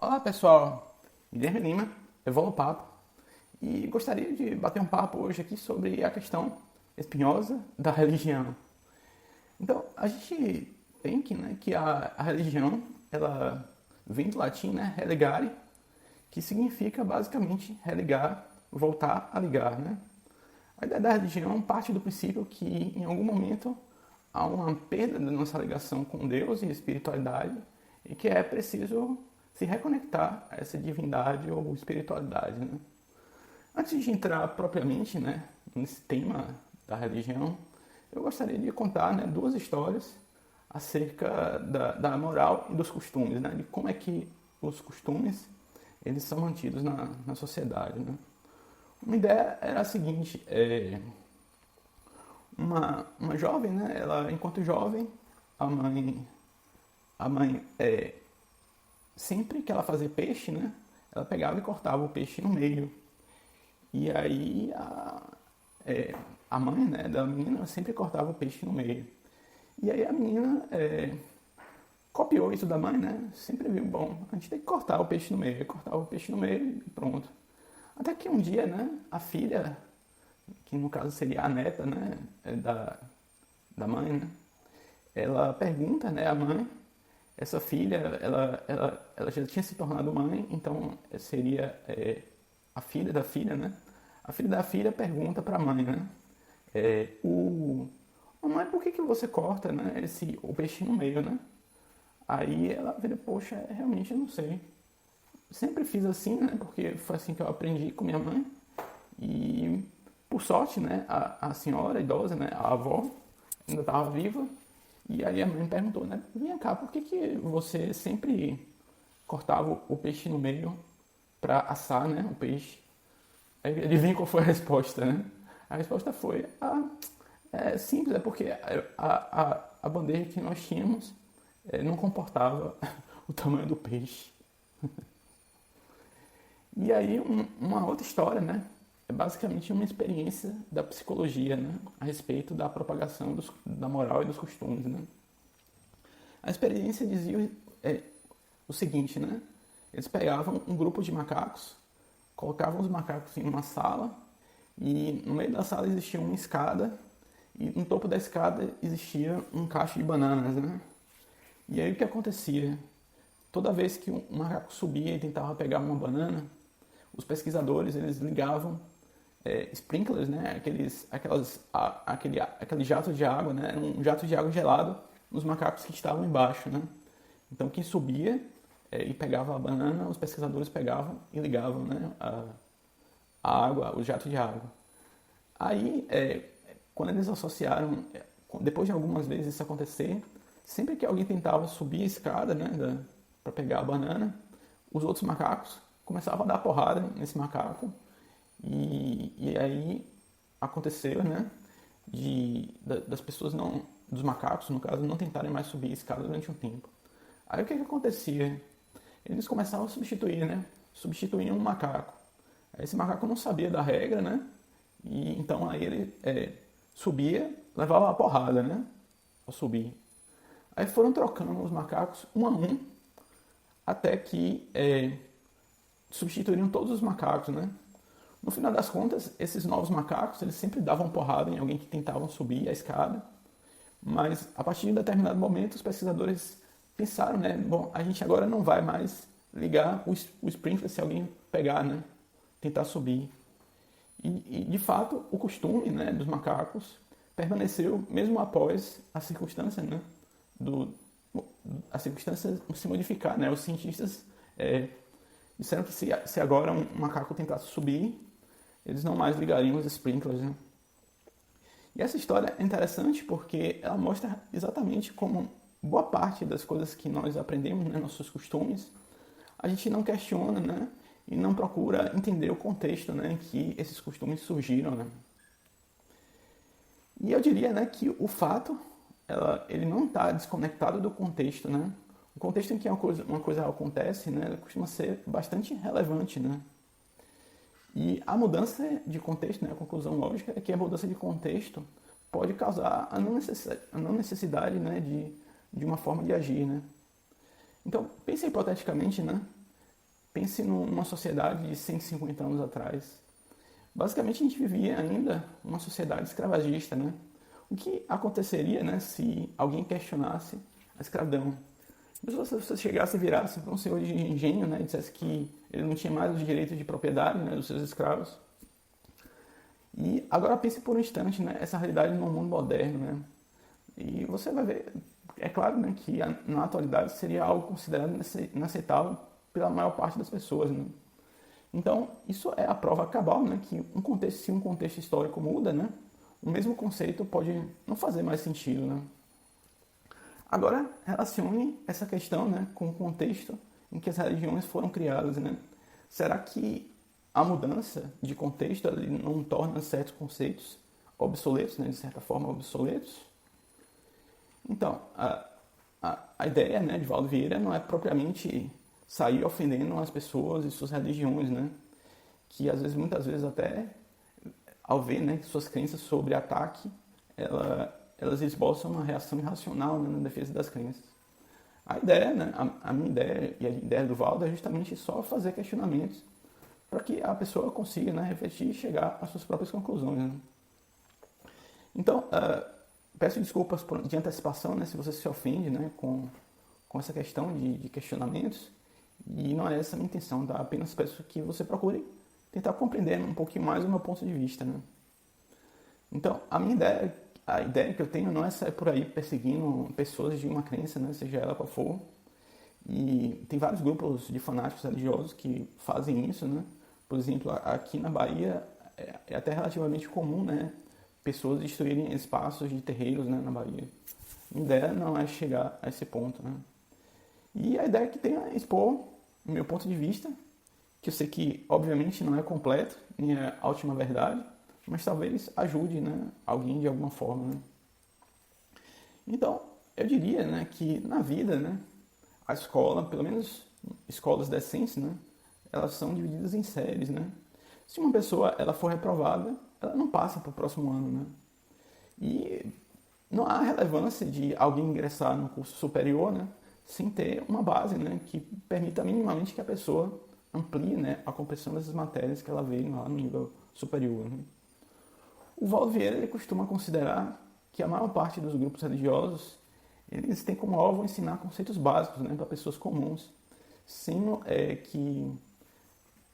Olá pessoal, Guilherme Lima, Evolo Papo, e gostaria de bater um papo hoje aqui sobre a questão espinhosa da religião. Então, a gente tem que a religião, ela vem do latim, né, religare, que significa basicamente religar, voltar a ligar, né? A ideia da religião parte do princípio que em algum momento há uma perda da nossa ligação com Deus e espiritualidade e que é preciso se reconectar a essa divindade ou espiritualidade, né? Antes de entrar propriamente, né, nesse tema da religião, eu gostaria de contar, né, duas histórias acerca da moral e dos costumes, né, de como é que os costumes eles são mantidos na sociedade, né? Uma ideia era a seguinte: uma jovem, né, ela enquanto jovem, a mãe sempre que ela fazia peixe, né, ela pegava e cortava o peixe no meio. E aí a mãe, né, da menina sempre cortava o peixe no meio. E aí a menina copiou isso da mãe, né? Sempre viu, bom, a gente tem que cortar o peixe no meio. Cortava o peixe no meio e pronto. Até que um dia, né, a filha, que no caso seria a neta, né, da mãe, né, ela pergunta, né, à mãe, essa filha, ela já tinha se tornado mãe, então seria a filha da filha, né? A filha da filha pergunta para a mãe, né? Mamãe, por que você corta, né, o peixe no meio, né? Aí ela vira, poxa, realmente eu não sei. Sempre fiz assim, né? Porque foi assim que eu aprendi com minha mãe. E por sorte, né? A senhora idosa, né? A avó ainda estava viva. E aí a mãe perguntou, né? Vem cá, por que você sempre cortava o peixe no meio para assar, né? O peixe. Aí adivinha qual foi a resposta, né? A resposta foi, é simples, é porque a bandeja que nós tínhamos não comportava o tamanho do peixe. E aí uma outra história, né? É basicamente uma experiência da psicologia, né? A respeito da propagação da moral e dos costumes, né? A experiência dizia o seguinte, né? Eles pegavam um grupo de macacos, colocavam os macacos em uma sala e no meio da sala existia uma escada e no topo da escada existia um cacho de bananas, né? E aí o que acontecia? Toda vez que um macaco subia e tentava pegar uma banana, os pesquisadores eles ligavam sprinklers, né? Aquele jato de água, né? Um jato de água gelado nos macacos que estavam embaixo, né? Então quem subia e pegava a banana, os pesquisadores pegavam e ligavam, né? A água, o jato de água. Aí, quando eles associaram, depois de algumas vezes isso acontecer, sempre que alguém tentava subir a escada, né, para pegar a banana, os outros macacos começavam a dar porrada nesse macaco e aí aconteceu, né, das pessoas não, dos macacos no caso, não tentarem mais subir a escada durante um tempo. Aí o que acontecia? Eles começavam a substituir, né, substituíam um macaco. Aí esse macaco não sabia da regra, né, e então aí ele subia, levava a porrada, né, ao subir. Aí foram trocando os macacos um a um, até que substituiriam todos os macacos, né? No final das contas, esses novos macacos, eles sempre davam porrada em alguém que tentavam subir a escada, mas a partir de um determinado momento, os pesquisadores pensaram, né? Bom, a gente agora não vai mais ligar o sprinkler se alguém pegar, né? Tentar subir. E de fato, o costume, né, dos macacos permaneceu mesmo após a circunstância, né? A circunstância se modificar, né? Os cientistas disseram que se agora um macaco tentasse subir, eles não mais ligariam os sprinklers, né? E essa história é interessante porque ela mostra exatamente como boa parte das coisas que nós aprendemos, né, nossos costumes, a gente não questiona, né, e não procura entender o contexto, né, em que esses costumes surgiram, né? E eu diria, né, que o fato ele não está desconectado do contexto, né? O contexto em que uma coisa acontece, né, costuma ser bastante relevante, né? E a mudança de contexto, né, a conclusão lógica é que a mudança de contexto pode causar a não necessidade, né, de uma forma de agir, né? Então, pense hipoteticamente, né, pense numa sociedade de 150 anos atrás. Basicamente, a gente vivia ainda uma sociedade escravagista, né? O que aconteceria, né, se alguém questionasse a escravidão? Se você chegasse e virasse para um senhor de engenho, né, e dissesse que ele não tinha mais os direitos de propriedade, né, dos seus escravos. E agora pense por um instante, né, essa realidade no mundo moderno, né? E você vai ver, é claro, né, que na atualidade seria algo considerado inaceitável pela maior parte das pessoas, né? Então, isso é a prova cabal, né, que se um contexto histórico muda, né, o mesmo conceito pode não fazer mais sentido, né? Agora, relacione essa questão, né, com o contexto em que as religiões foram criadas, né? Será que a mudança de contexto ele não torna certos conceitos obsoletos, né, de certa forma obsoletos? Então, a ideia, né, de Valdo Vieira não é propriamente sair ofendendo as pessoas e suas religiões, né? Que às vezes, muitas vezes até, ao ver, né, suas crenças sobre ataque, elas esboçam uma reação irracional, né, na defesa das crenças. A ideia, né, a minha ideia e a ideia do Valdo é justamente só fazer questionamentos para que a pessoa consiga, né, refletir e chegar às suas próprias conclusões, né? Então, peço desculpas de antecipação, né, se você se ofende, né, com essa questão de questionamentos, e não é essa a minha intenção, tá? Apenas peço que você procure tentar compreender um pouquinho mais o meu ponto de vista, né? Então, a ideia que eu tenho não é sair por aí perseguindo pessoas de uma crença, né, seja ela qual for. E tem vários grupos de fanáticos religiosos que fazem isso, né? Por exemplo, aqui na Bahia é até relativamente comum, né, pessoas destruírem espaços de terreiros, né, na Bahia. A ideia não é chegar a esse ponto, né? E a ideia que tem é expor o meu ponto de vista, que eu sei que, obviamente, não é completo, nem é a última verdade, mas talvez ajude, né, alguém de alguma forma, né? Então, eu diria, né, que na vida, né, a escola, pelo menos escolas decentes, né, elas são divididas em séries, né? Se uma pessoa ela for reprovada, ela não passa para o próximo ano, né? E não há relevância de alguém ingressar no curso superior, né, sem ter uma base, né, que permita minimamente que a pessoa amplie, né, a compreensão dessas matérias que ela vê lá no nível superior, né? O Valdo Vieira ele costuma considerar que a maior parte dos grupos religiosos eles têm como alvo ensinar conceitos básicos, né, para pessoas comuns, sendo que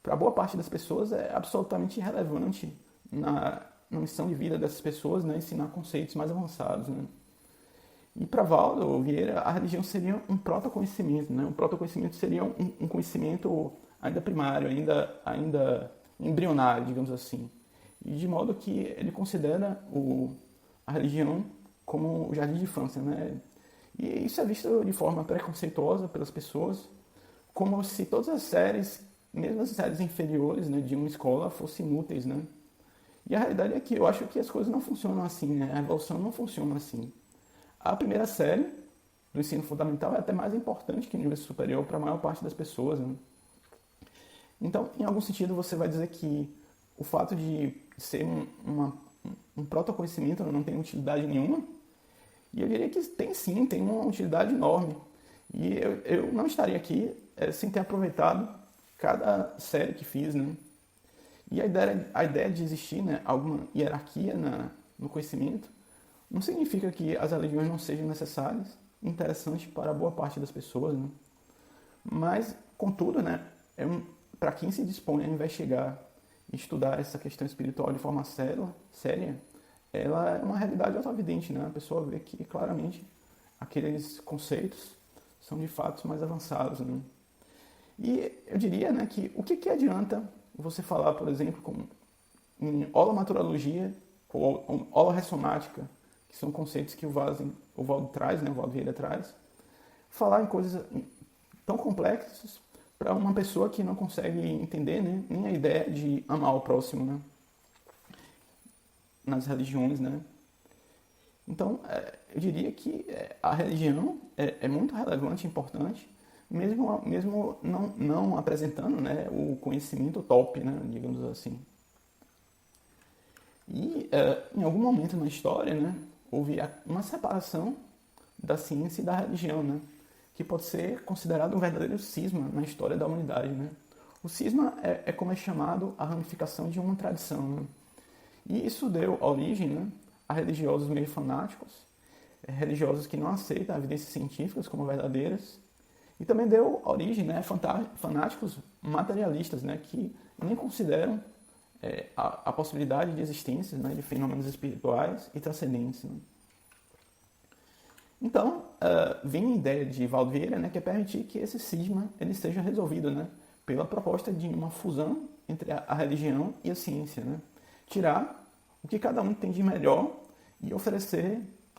para boa parte das pessoas é absolutamente irrelevante na missão de vida dessas pessoas, né, ensinar conceitos mais avançados, né? E para Valdo Vieira, a religião seria um protoconhecimento, né? Um protoconhecimento seria um conhecimento ainda primário, ainda embrionário, digamos assim. E de modo que ele considera a religião como o jardim de infância, né? E isso é visto de forma preconceituosa pelas pessoas, como se todas as séries, mesmo as séries inferiores, né, de uma escola, fossem inúteis, né? E a realidade é que eu acho que as coisas não funcionam assim, né? A evolução não funciona assim. A primeira série do ensino fundamental é até mais importante que o nível superior para a maior parte das pessoas, né? Então, em algum sentido, você vai dizer que o fato de ser um protoconhecimento não tem utilidade nenhuma? E eu diria que tem sim, tem uma utilidade enorme. E eu não estaria aqui sem ter aproveitado cada série que fiz, né? E a ideia de existir, né, alguma hierarquia no conhecimento não significa que as religiões não sejam necessárias e interessantes para boa parte das pessoas, né? Mas, contudo, né, para quem se dispõe a investigar e estudar essa questão espiritual de forma séria, ela é uma realidade autoevidente, né? A pessoa vê que claramente aqueles conceitos são de fato mais avançados, né? E eu diria, né, que o que adianta você falar, por exemplo, em holomaturologia ou holorressomática, que são conceitos que o Valdo traz, né, o Valdo Vieira traz, falar em coisas tão complexas para uma pessoa que não consegue entender, né, nem a ideia de amar o próximo, né, nas religiões, né. Então, eu diria que a religião é muito relevante e importante, mesmo não apresentando, né, o conhecimento top, né, digamos assim. E em algum momento na história, né, houve uma separação da ciência e da religião, né, que pode ser considerado um verdadeiro cisma na história da humanidade, né. O cisma é como é chamado a ramificação de uma tradição, né? E isso deu origem, né, a religiosos meio fanáticos, religiosos que não aceitam evidências científicas como verdadeiras, e também deu origem, né, a fanáticos materialistas, né, que nem consideram a possibilidade de existência, né, de fenômenos espirituais e transcendentes, né? Então, vem a ideia de Valdo Vieira, né, que é permitir que esse cisma ele seja resolvido, né, pela proposta de uma fusão entre a religião e a ciência, né? Tirar o que cada um tem de melhor e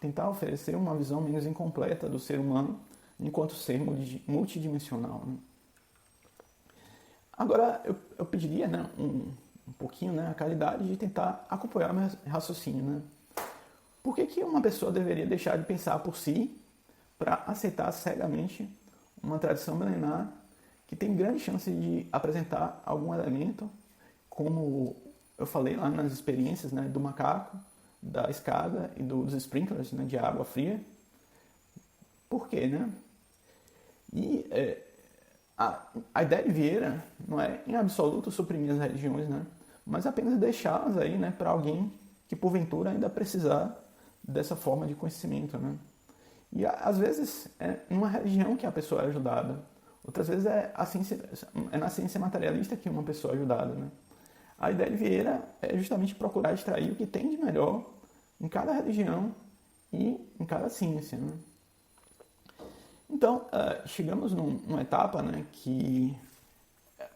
tentar oferecer uma visão menos incompleta do ser humano enquanto ser multidimensional, né? Agora, eu pediria, né, um pouquinho, né, a caridade de tentar acompanhar meu raciocínio, né? Por que uma pessoa deveria deixar de pensar por si para aceitar cegamente uma tradição milenar que tem grande chance de apresentar algum elemento, como eu falei lá nas experiências, né, do macaco, da escada e dos sprinklers, né, de água fria? Por quê, né? E a ideia de Vieira não é em absoluto suprimir as religiões, né, mas apenas deixá-las aí, né, para alguém que porventura ainda precisar dessa forma de conhecimento, né? E às vezes é numa religião que a pessoa é ajudada, outras vezes é na ciência materialista que uma pessoa é ajudada, né? A ideia de Vieira é justamente procurar extrair o que tem de melhor em cada religião e em cada ciência, né? Então, chegamos numa etapa, né, que,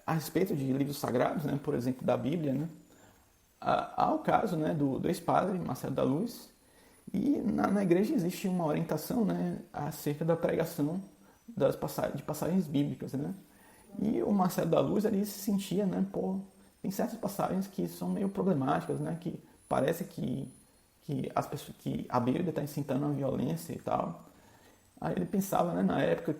a respeito de livros sagrados, né, por exemplo, da Bíblia, né, há o caso, né, do ex-padre Marcelo da Luz, e na igreja existe uma orientação, né, acerca da pregação de passagens bíblicas, né? E o Marcelo da Luz ali se sentia, né, tem certas passagens que são meio problemáticas, né, que parece que a Bíblia está incitando a violência e tal. Aí ele pensava, né, na época,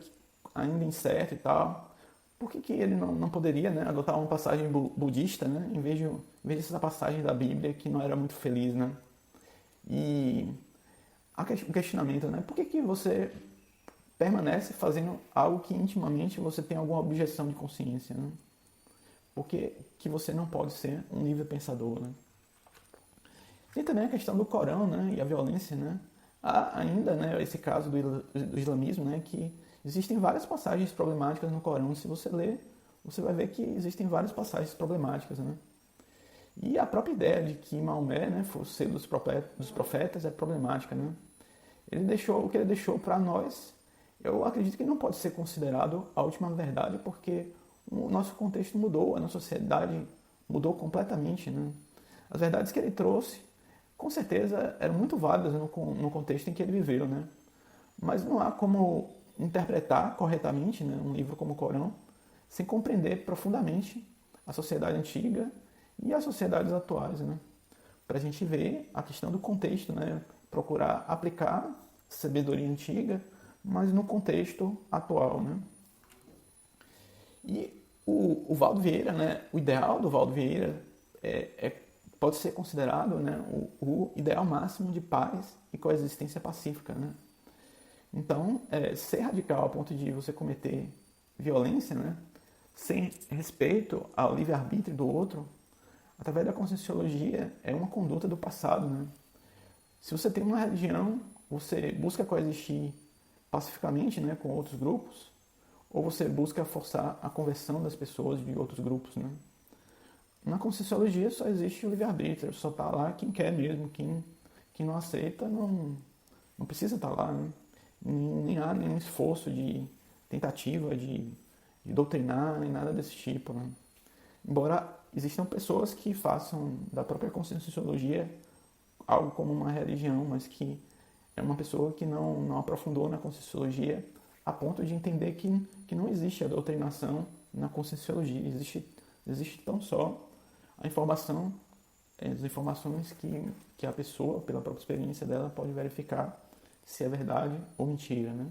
ainda incerto e tal, por que ele não poderia, né, adotar uma passagem budista, né, em vez dessa passagem da Bíblia que não era muito feliz, né? E o questionamento, né, por que você permanece fazendo algo que intimamente você tem alguma objeção de consciência, né? Por que você não pode ser um livre pensador, né? Tem também a questão do Corão, né, e a violência, né? Há ainda, né, esse caso do islamismo, né, que existem várias passagens problemáticas no Corão. Se você ler, você vai ver que existem várias passagens problemáticas, né? E a própria ideia de que Maomé, né, fosse ser dos profetas é problemática, né? O que ele deixou para nós, eu acredito que não pode ser considerado a última verdade, porque o nosso contexto mudou, a nossa sociedade mudou completamente, né? As verdades que ele trouxe, com certeza, eram muito válidas no contexto em que ele viveu, né? Mas não há como interpretar corretamente, né, um livro como o Corão sem compreender profundamente a sociedade antiga e as sociedades atuais, né? Para a gente ver a questão do contexto, né? Procurar aplicar sabedoria antiga, mas no contexto atual, né? E o Valdo Vieira, né? O ideal do Valdo Vieira pode ser considerado, né, o ideal máximo de paz e coexistência pacífica, né? Então, ser radical ao ponto de você cometer violência, né, sem respeito ao livre-arbítrio do outro, através da conscienciologia, é uma conduta do passado, né? Se você tem uma religião, você busca coexistir pacificamente, né, com outros grupos, ou você busca forçar a conversão das pessoas de outros grupos, né? Na conscienciologia só existe o livre-arbítrio, só está lá quem quer mesmo, quem não aceita não precisa estar lá, né? Nem há nenhum esforço de tentativa de doutrinar, nem nada desse tipo, né? Embora existam pessoas que façam da própria conscienciologia algo como uma religião, mas que é uma pessoa que não aprofundou na conscienciologia a ponto de entender que não existe a doutrinação na conscienciologia, existe tão só a informação, as informações que a pessoa, pela própria experiência dela, pode verificar se é verdade ou mentira, né?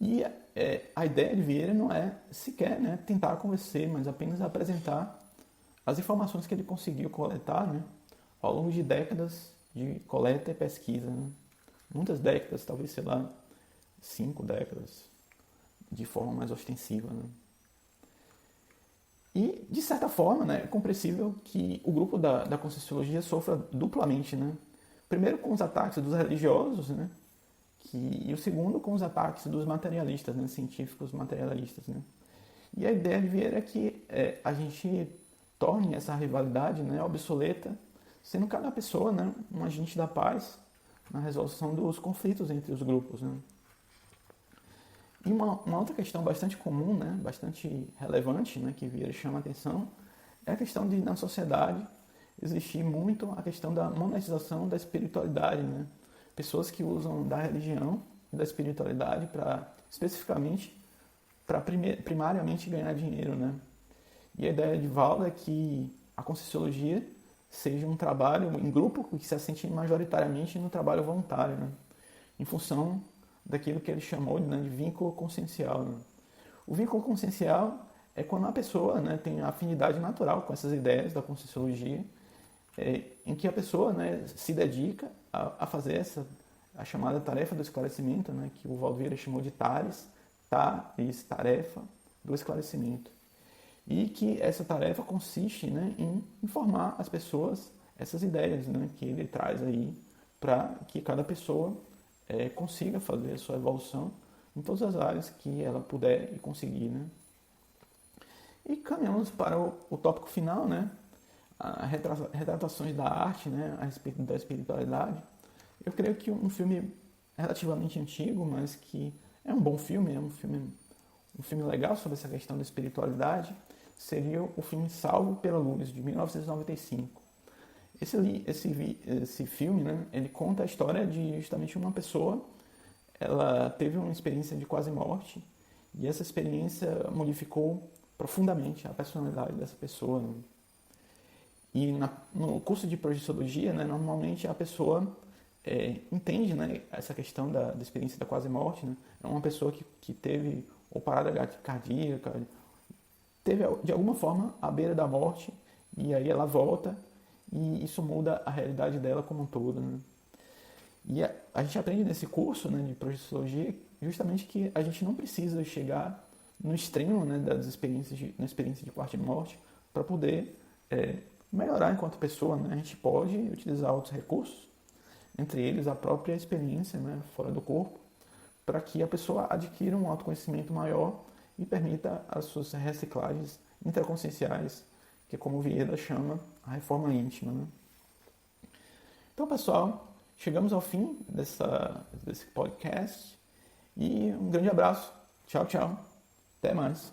E a ideia de Vieira não é sequer, né, tentar convencer, mas apenas apresentar as informações que ele conseguiu coletar, né, ao longo de décadas de coleta e pesquisa, né? Muitas décadas, talvez, sei lá, 5 décadas, de forma mais ostensiva, né? E, de certa forma, né, é compreensível que o grupo da Conscienciologia sofra duplamente, né? Primeiro com os ataques dos religiosos, né? E o segundo com os ataques dos materialistas, né? Científicos materialistas, né? E a ideia de Vieira é que a gente torne essa rivalidade, né, obsoleta, sendo cada pessoa, né, um agente da paz na resolução dos conflitos entre os grupos, né? E uma outra questão bastante comum, né, bastante relevante, né, que Vieira chama a atenção, é a questão de, na sociedade, existir muito a questão da monetização da espiritualidade, né? Pessoas que usam da religião e da espiritualidade para, especificamente, para primariamente ganhar dinheiro, né? E a ideia de Valdo é que a Conscienciologia seja um trabalho em grupo que se assente majoritariamente no trabalho voluntário, né? Em função daquilo que ele chamou, né, de vínculo consciencial, né? O vínculo consciencial é quando a pessoa, né, tem afinidade natural com essas ideias da Conscienciologia, em que a pessoa, né, se dedica a fazer a chamada tarefa do esclarecimento, né, que o Valdo Vieira chamou de TARES, tarefa do esclarecimento. E que essa tarefa consiste, né, em informar as pessoas essas ideias, né, que ele traz aí para que cada pessoa consiga fazer a sua evolução em todas as áreas que ela puder e conseguir, né? E caminhamos para o tópico final, né? Retratações da arte, né, a respeito da espiritualidade. Eu creio que um filme relativamente antigo, mas que é um bom filme, é um filme legal sobre essa questão da espiritualidade, seria o filme Salvo pela Luz, de 1995. Esse filme, né, ele conta a história de justamente uma pessoa, ela teve uma experiência de quase morte, e essa experiência modificou profundamente a personalidade dessa pessoa, né? E no curso de projeciologia, né, normalmente a pessoa entende, né, essa questão da experiência da quase morte, né? É uma pessoa que teve ou parada cardíaca, teve de alguma forma à beira da morte, e aí ela volta e isso muda a realidade dela como um todo, né? E a gente aprende nesse curso, né, de projeciologia justamente que a gente não precisa chegar no extremo, né, das na experiência de quarta de morte para poder melhorar enquanto pessoa, né? A gente pode utilizar outros recursos, entre eles a própria experiência, né, fora do corpo, para que a pessoa adquira um autoconhecimento maior e permita as suas reciclagens intraconscienciais, que é como o Vieira chama a reforma íntima, né? Então, pessoal, chegamos ao fim desse podcast e um grande abraço. Tchau, tchau. Até mais.